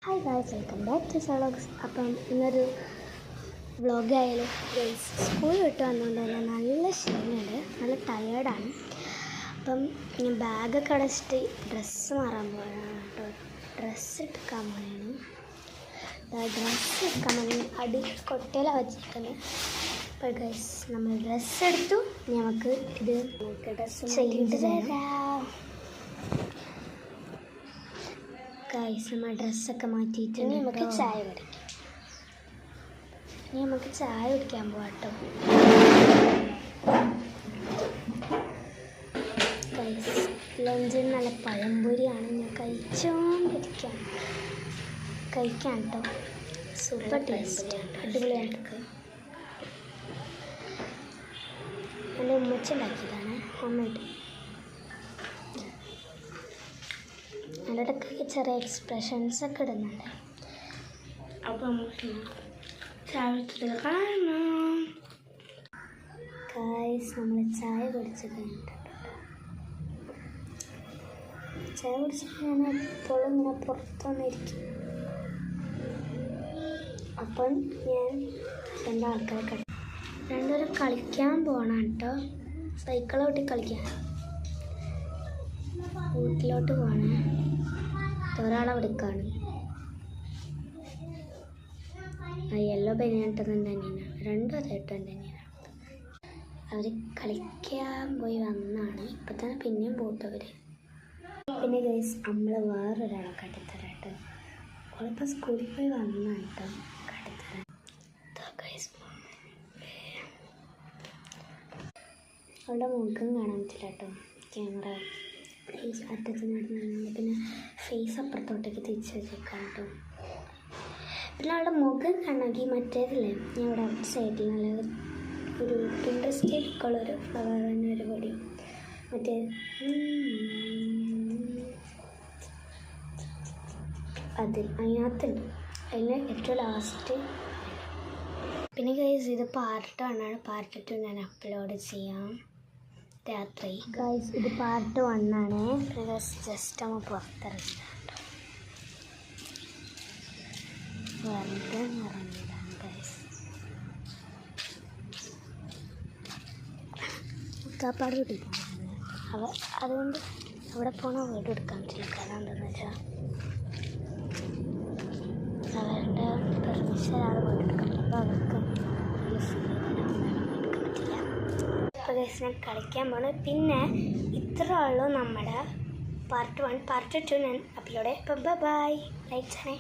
Hi guys, welcome back to സലോഗ്സ്. അപ്പം ഇന്നൊരു വ്ളോഗായാലും ഗൈസ് സ്കൂൾ വിട്ട് വന്നുകൊണ്ട് തന്നെ നല്ല ക്ഷീണമുണ്ട്, നല്ല ടയേർഡാണ്. അപ്പം ഞാൻ ബാഗൊക്കെ അടച്ചിട്ട് ഡ്രസ്സ് മാറാൻ പോയാണ് കേട്ടോ. ഡ്രസ്സ് എടുക്കാൻ പോയാണ്. ഡ്രസ്സ് എടുക്കാൻ വേണ്ടി അടി കൊട്ടയില വെച്ചിട്ടുണ്ട്. അപ്പോൾ ഗൈസ് നമ്മൾ ഡ്രസ്സ് എടുത്തു. നമുക്ക് ഇത് ഡ്രസ്സ് ചെയ്തിട്ട് തരാം. ഗൈസ് നമ്മൾ ഡ്രസ്സൊക്കെ മാറ്റിയിട്ടുണ്ട്. നമുക്ക് ചായ കുടിക്കാം. ഇനി നമുക്ക് ചായ കുടിക്കാൻ പോകട്ടോ. ഗൈസ് ലഞ്ചിന് നല്ല പഴംപൊരിയാണ് ഞാൻ കഴിക്കാൻ കേട്ടോ. സൂപ്പർ ടേസ്റ്റാണ്, അടിപൊളിയാണ്. എൻ്റെ ഉമ്മച്ചി ഉണ്ടാക്കിയതാണ്, ഹോംമെയ്ഡ്. അതിടയ്ക്കൊക്കെ ചെറിയ എക്സ്പ്രഷൻസ് ഒക്കെ ഇടുന്നുണ്ട്. അപ്പം നമുക്ക് ഗൈസ് നമ്മൾ ചായ കുടിച്ച് കഴിഞ്ഞിട്ടുണ്ട്. ചായ കുടിച്ചിട്ട് ഞാൻ എപ്പോഴും ഇങ്ങനെ പുറത്തുവന്നിരിക്കും. അപ്പം ഞാൻ രണ്ടാൾക്കാരെ രണ്ടുപേരും കളിക്കാൻ പോകണം കേട്ടോ. സൈക്കിളോട്ടി കളിക്കാൻ വീട്ടിലോട്ട് പോകണേ. ഒരാളെ വിളിക്കാണ്. യെല്ലോ ബനിയായിട്ടൊന്നും തന്നെയാണ്, രണ്ടും അതായിട്ടും തന്നെയാണ്. അവർ കളിക്കാൻ പോയി വന്നാണ്. ഇപ്പം തന്നെ പിന്നെയും പോട്ടവർ. പിന്നെ ഗൈസ് നമ്മൾ വേറൊരാളെ കട്ടിത്തരാം കേട്ടോ. അവളിപ്പോൾ സ്കൂളിൽ പോയി വന്നാണ് കേട്ടോ. കട്ടിത്തരാം ഗൈസ്. അവളുടെ മുഖം കാണാൻ പറ്റില്ല കേട്ടോ. ക്യാമറ ഫേസ് അറ്റത്ത് നടന്നു. പിന്നെ ഫേസ് അപ്പുറത്തോട്ടേക്ക് തിരിച്ച് വെച്ചേക്കാം കേട്ടോ. പിന്നെ അവളുടെ മുഖം കാണണമെങ്കിൽ മറ്റേതില്ലേ, ഞാൻ ഇവിടെ ഔട്ട് സൈഡിൽ നല്ല ഒരു ഇൻട്രസ്റ്റിക്കുള്ളൊരു ഫ്ലവറിന് ഒരു പൊടി മറ്റേ അതിനകത്തുണ്ട്. അതിന് ഏറ്റവും ലാസ്റ്റ്. പിന്നെ ഗൈസ് ഇത് പാർട്ട് 1 ആണ്. പാർട്ട് 2 ഞാൻ അപ്ലോഡ് ചെയ്യാം രാത്രി. ഗൈസ് ഇത് പാർട്ട് 1 ആണ്. ജസ്റ്റ് നമ്മൾ പുറത്തിറങ്ങിയതാണ് കേട്ടോ. വെറുതെ ഇറങ്ങിയതാണ് ഗൈസ്. മുത്താപ്പാട് വീട്ടിൽ പോകുന്നത് അതുകൊണ്ട് അവിടെ പോകണ വീട് എടുക്കാൻ പറ്റില്ല. കാരണം എന്താണെന്ന് വെച്ചാൽ അവരുടെ പെർമിഷൻ ആൾ വീട് എടുക്കാൻ പറ്റില്ല. അവർക്ക് അപ്പോൾ ഗൈസ് ഞാൻ കളിക്കാൻ പോകണം. പിന്നെ ഇത്ര ഉള്ളൂ നമ്മുടെ പാർട്ട് 1. പാർട്ട് 2 ഞാൻ അപ്ലോഡ് ചെയ്യാം. ബൈ. ലൈക്ക് ചെയ്യണേ.